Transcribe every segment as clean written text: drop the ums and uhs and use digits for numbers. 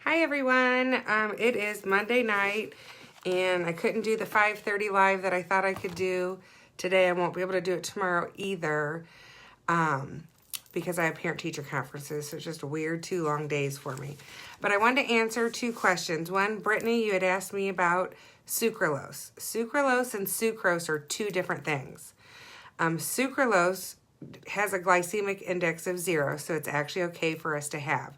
Hi everyone, it is Monday night and I couldn't do the 5:30 live that I thought I could do today. I won't be able to do it tomorrow either because I have parent-teacher conferences, so it's just weird 2 long days for me. But I wanted to answer 2 questions. One, Brittany, you had asked me about sucralose. Sucralose and sucrose are 2 different things. Sucralose has a glycemic index of 0, so it's actually okay for us to have.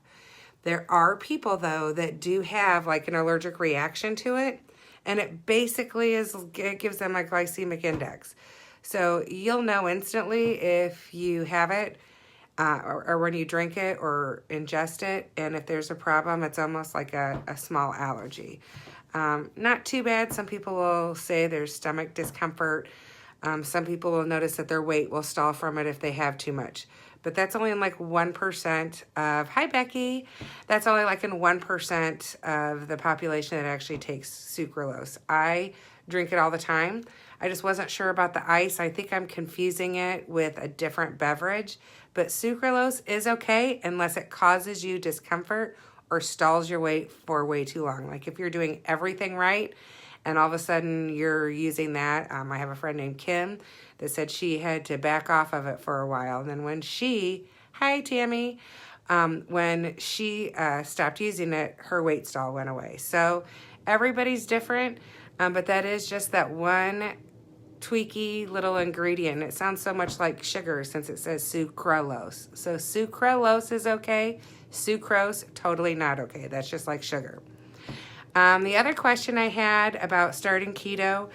There are people, though, that do have like an allergic reaction to it, and it basically it gives them a glycemic index. So you'll know instantly if you have it or when you drink it or ingest it, and if there's a problem, it's almost like a small allergy. Not too bad. Some people will say there's stomach discomfort. Some people will notice that their weight will stall from it if they have too much. But that's only in like 1% of, hi Becky, that's only like in 1% of the population that actually takes sucralose. I drink it all the time. I just wasn't sure about the ice. I think I'm confusing it with a different beverage. But sucralose is okay unless it causes you discomfort or stalls your weight for way too long. Like if you're doing everything right and all of a sudden you're using that. I have a friend named Kim that said she had to back off of it for a while. And then when hi Tammy, when she stopped using it, her weight stall went away. So everybody's different, but that is just that one tweaky little ingredient. It sounds so much like sugar since it says sucralose. So sucralose is okay. Sucrose, totally not okay. That's just like sugar. The other question I had about starting keto,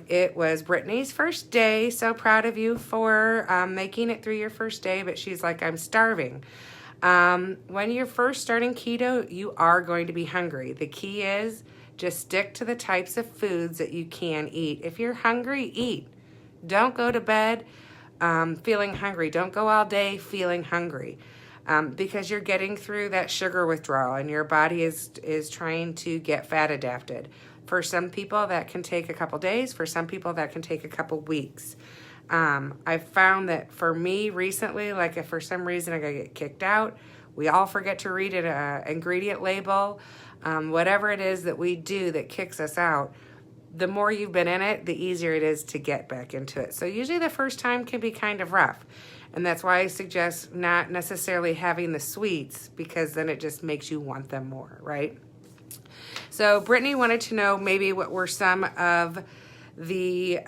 it was Brittany's first day. So proud of you for making it through your first day, but she's like, I'm starving. When you're first starting keto, you are going to be hungry. The key is just stick to the types of foods that you can eat. If you're hungry, eat. Don't go to bed feeling hungry. Don't go all day feeling hungry. Because you're getting through that sugar withdrawal and your body is trying to get fat adapted. For some people, that can take a couple days. For some people, that can take a couple weeks. I've found that for me recently, like if for some reason I get kicked out, we all forget to read an ingredient label. Whatever it is that we do that kicks us out, the more you've been in it, the easier it is to get back into it. So usually the first time can be kind of rough. And that's why I suggest not necessarily having the sweets, because then it just makes you want them more, right? So Brittany wanted to know maybe what were some of the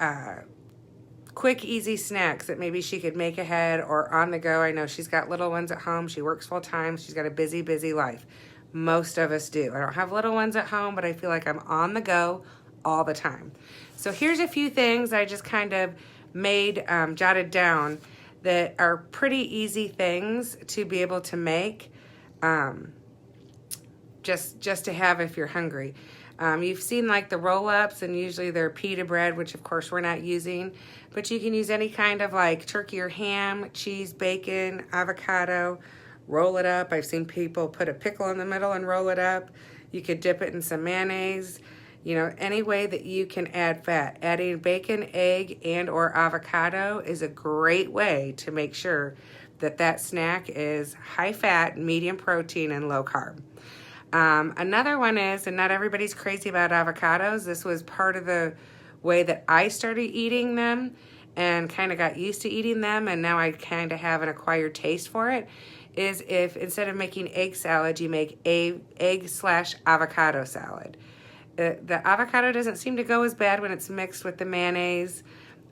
quick, easy snacks that maybe she could make ahead or on the go. I know she's got little ones at home. She works full time. She's got a busy, busy life. Most of us do. I don't have little ones at home, but I feel like I'm on the go all the time. So here's a few things I just kind of made, jotted down that are pretty easy things to be able to make, just to have if you're hungry. You've seen like the roll-ups, and usually they're pita bread, which of course we're not using, but you can use any kind of like turkey or ham, cheese, bacon, avocado, roll it up. I've seen people put a pickle in the middle and roll it up. You could dip it in some mayonnaise. You know, any way that you can add fat. Adding bacon, egg, and or avocado is a great way to make sure that that snack is high fat, medium protein, and low carb. Another one is, and not everybody's crazy about avocados, this was part of the way that I started eating them and kind of got used to eating them, and now I kind of have an acquired taste for it, is if instead of making egg salad, you make egg/avocado salad. The avocado doesn't seem to go as bad when it's mixed with the mayonnaise.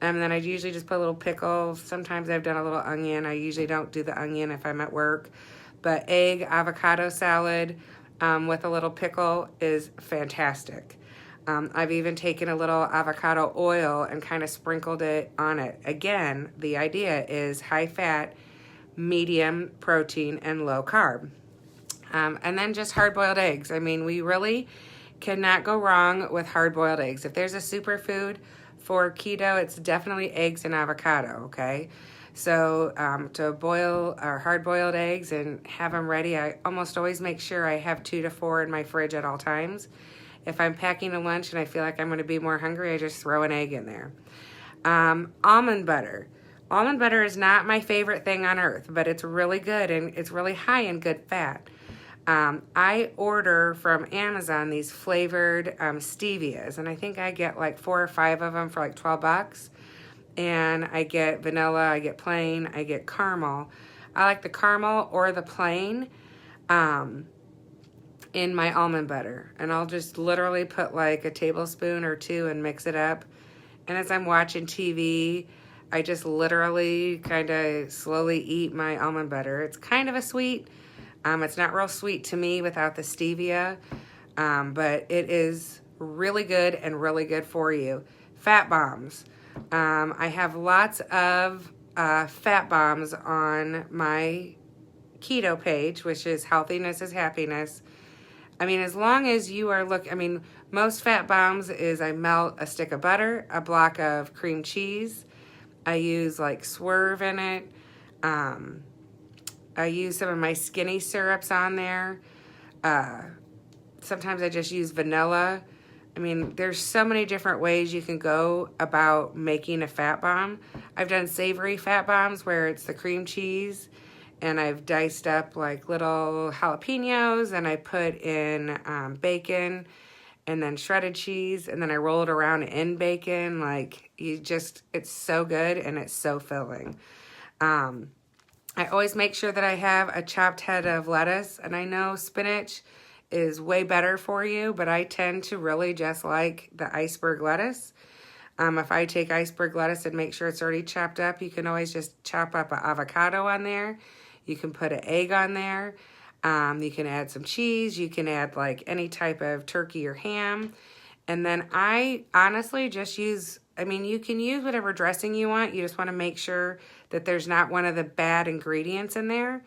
And then I usually just put a little pickle. Sometimes I've done a little onion. I usually don't do the onion if I'm at work. But egg avocado salad with a little pickle is fantastic. I've even taken a little avocado oil and kind of sprinkled it on it. Again, the idea is high fat, medium protein, and low carb. And then just hard-boiled eggs. I mean, we really cannot go wrong with hard-boiled eggs. If there's a superfood for keto, it's definitely eggs and avocado, okay? So to boil or hard-boiled eggs and have them ready, I almost always make sure I have 2 to 4 in my fridge at all times. If I'm packing a lunch and I feel like I'm going to be more hungry, I just throw an egg in there. Almond butter. Almond butter is not my favorite thing on earth, but it's really good and it's really high in good fat. I order from Amazon these flavored stevias, and I think I get like 4 or 5 of them for like $12. And I get vanilla, I get plain, I get caramel. I like the caramel or the plain in my almond butter. And I'll just literally put like a tablespoon or 2 and mix it up. And as I'm watching TV, I just literally kind of slowly eat my almond butter. It's kind of a sweet. It's not real sweet to me without the stevia, but it is really good and really good for you. Fat bombs. I have lots of fat bombs on my keto page, which is Healthiness is Happiness. I mean, as long as you are most fat bombs is I melt a stick of butter, a block of cream cheese. I use like Swerve in it. I use some of my skinny syrups on there. Sometimes I just use vanilla. I mean, there's so many different ways you can go about making a fat bomb. I've done savory fat bombs where it's the cream cheese, and I've diced up like little jalapenos, and I put in bacon and then shredded cheese, and then I roll it around in bacon. Like, it's so good, and it's so filling. I always make sure that I have a chopped head of lettuce, and I know spinach is way better for you, but I tend to really just like the iceberg lettuce. If I take iceberg lettuce and make sure it's already chopped up, you can always just chop up an avocado on there. You can put an egg on there. You can add some cheese. You can add like any type of turkey or ham. And then I honestly just use, you can use whatever dressing you want. You just want to make sure that there's not one of the bad ingredients in there.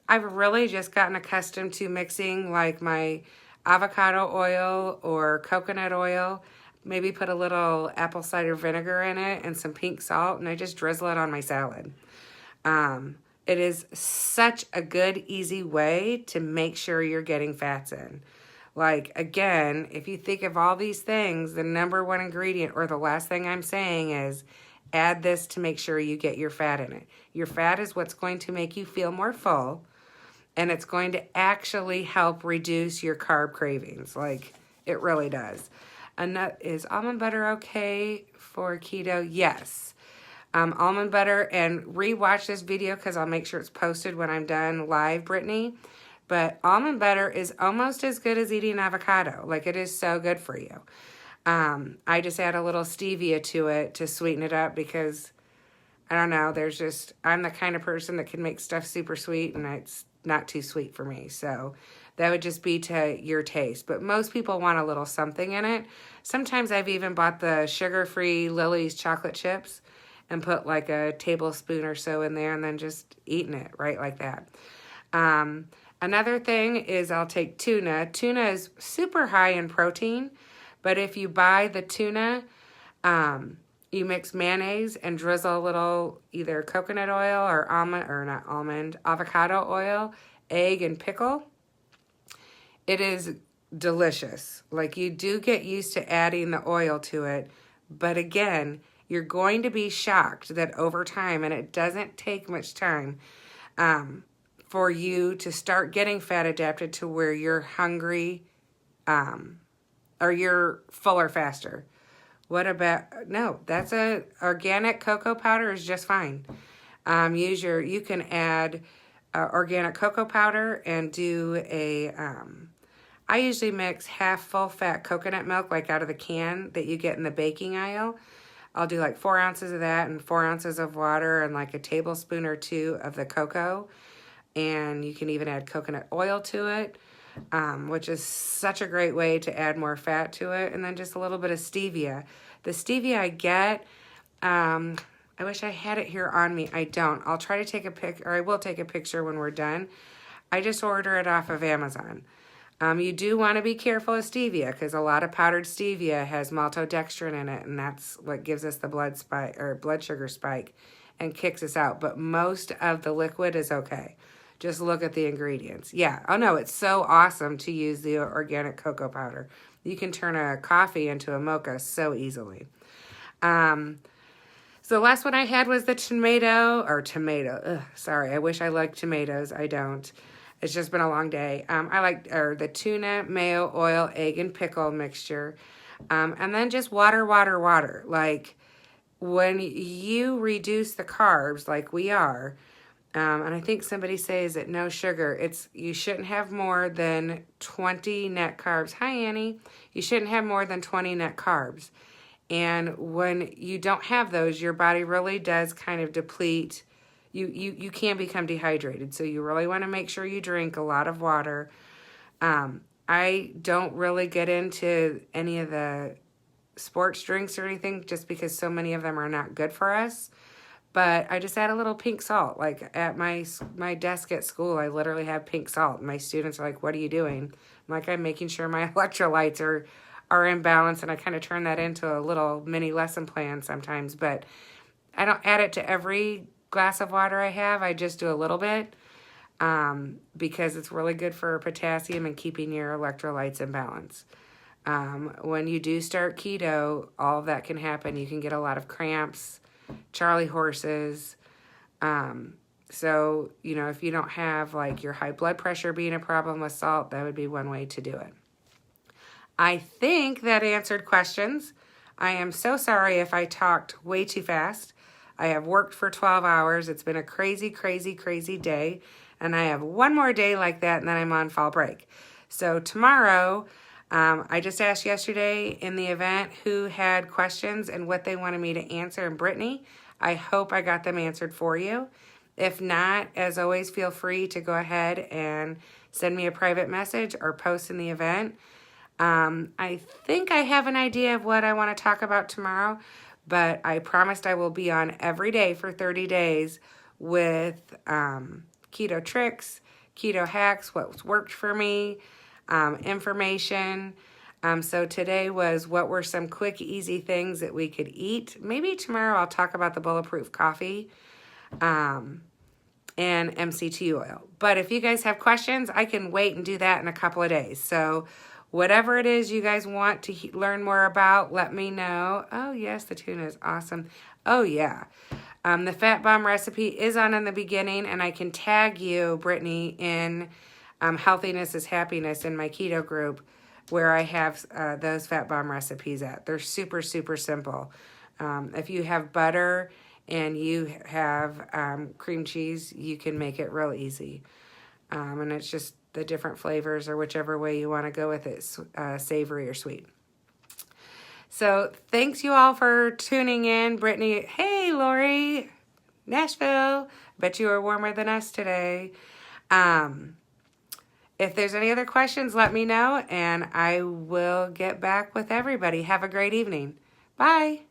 I've really just gotten accustomed to mixing like my avocado oil or coconut oil, maybe put a little apple cider vinegar in it and some pink salt, and I just drizzle it on my salad. It is such a good, easy way to make sure you're getting fats in. Like, again, if you think of all these things, the number one ingredient or the last thing I'm saying is add this to make sure you get your fat in it. Your fat is what's going to make you feel more full, and it's going to actually help reduce your carb cravings. Like, it really does. Is almond butter okay for keto? Yes. Almond butter, and rewatch this video because I'll make sure it's posted when I'm done live, Brittany. But almond butter is almost as good as eating avocado. Like, it is so good for you. I just add a little stevia to it to sweeten it up because, I don't know, I'm the kind of person that can make stuff super sweet and it's not too sweet for me. So that would just be to your taste. But most people want a little something in it. Sometimes I've even bought the sugar-free Lily's chocolate chips and put like a tablespoon or so in there and then just eating it right like that. Another thing is I'll take tuna. Tuna is super high in protein, but if you buy the tuna, you mix mayonnaise and drizzle a little either coconut oil or avocado oil, egg, and pickle. It is delicious. Like, you do get used to adding the oil to it, but again, you're going to be shocked that over time, and it doesn't take much time, for you to start getting fat adapted to where you're hungry, or you're fuller faster. That's organic cocoa powder is just fine. You can add organic cocoa powder and do I usually mix half full fat coconut milk, like out of the can that you get in the baking aisle. I'll do like 4 ounces of that and 4 ounces of water and like a tablespoon or 2 of the cocoa. And you can even add coconut oil to it, which is such a great way to add more fat to it. And then just a little bit of stevia. The stevia I get, I wish I had it here on me. I don't. I'll try to take a pic, or I will take a picture when we're done. I just order it off of Amazon. You do want to be careful of stevia because a lot of powdered stevia has maltodextrin in it, and that's what gives us the blood sugar spike and kicks us out. But most of the liquid is okay. Just look at the ingredients. Yeah. Oh, no, it's so awesome to use the organic cocoa powder. You can turn a coffee into a mocha so easily. So the last one I had was the tomato. Sorry, I wish I liked tomatoes. I don't. It's just been a long day. I like the tuna, mayo, oil, egg, and pickle mixture. And then just water, water, water. Like when you reduce the carbs like we are, and I think somebody says that no sugar, you shouldn't have more than 20 net carbs. Hi, Annie. You shouldn't have more than 20 net carbs. And when you don't have those, your body really does kind of deplete. You can become dehydrated. So you really want to make sure you drink a lot of water. I don't really get into any of the sports drinks or anything just because so many of them are not good for us. But I just add a little pink salt. Like at my desk at school, I literally have pink salt. My students are like, what are you doing? I'm like, I'm making sure my electrolytes are in balance, and I kind of turn that into a little mini lesson plan sometimes. But I don't add it to every glass of water I have. I just do a little bit because it's really good for potassium and keeping your electrolytes in balance. When you do start keto, all of that can happen. You can get a lot of cramps, Charlie horses. So, if you don't have like your high blood pressure being a problem with salt, that would be one way to do it. I think that answered questions. I am so sorry if I talked way too fast. I have worked for 12 hours. It's been a crazy, crazy, crazy day. And I have one more day like that, and then I'm on fall break. So tomorrow, I just asked yesterday in the event who had questions and what they wanted me to answer. And Brittany, I hope I got them answered for you. If not, as always, feel free to go ahead and send me a private message or post in the event. I think I have an idea of what I want to talk about tomorrow, but I promised I will be on every day for 30 days with keto tricks, keto hacks, what's worked for me, information. So today was what were some quick, easy things that we could eat. Maybe tomorrow I'll talk about the bulletproof coffee and MCT oil. But if you guys have questions, I can wait and do that in a couple of days. So whatever it is you guys want to learn more about, let me know. Oh, yes, the tuna is awesome. Oh, yeah. The Fat Bomb recipe is on in the beginning, and I can tag you, Brittany, in Healthiness is Happiness in my keto group where I have those Fat Bomb recipes at. They're super, super simple. If you have butter and you have cream cheese, you can make it real easy. And it's just the different flavors or whichever way you want to go with it, savory or sweet. So thanks you all for tuning in. Brittany, hey, Lori, Nashville. Bet you are warmer than us today. If there's any other questions, let me know, and I will get back with everybody. Have a great evening. Bye.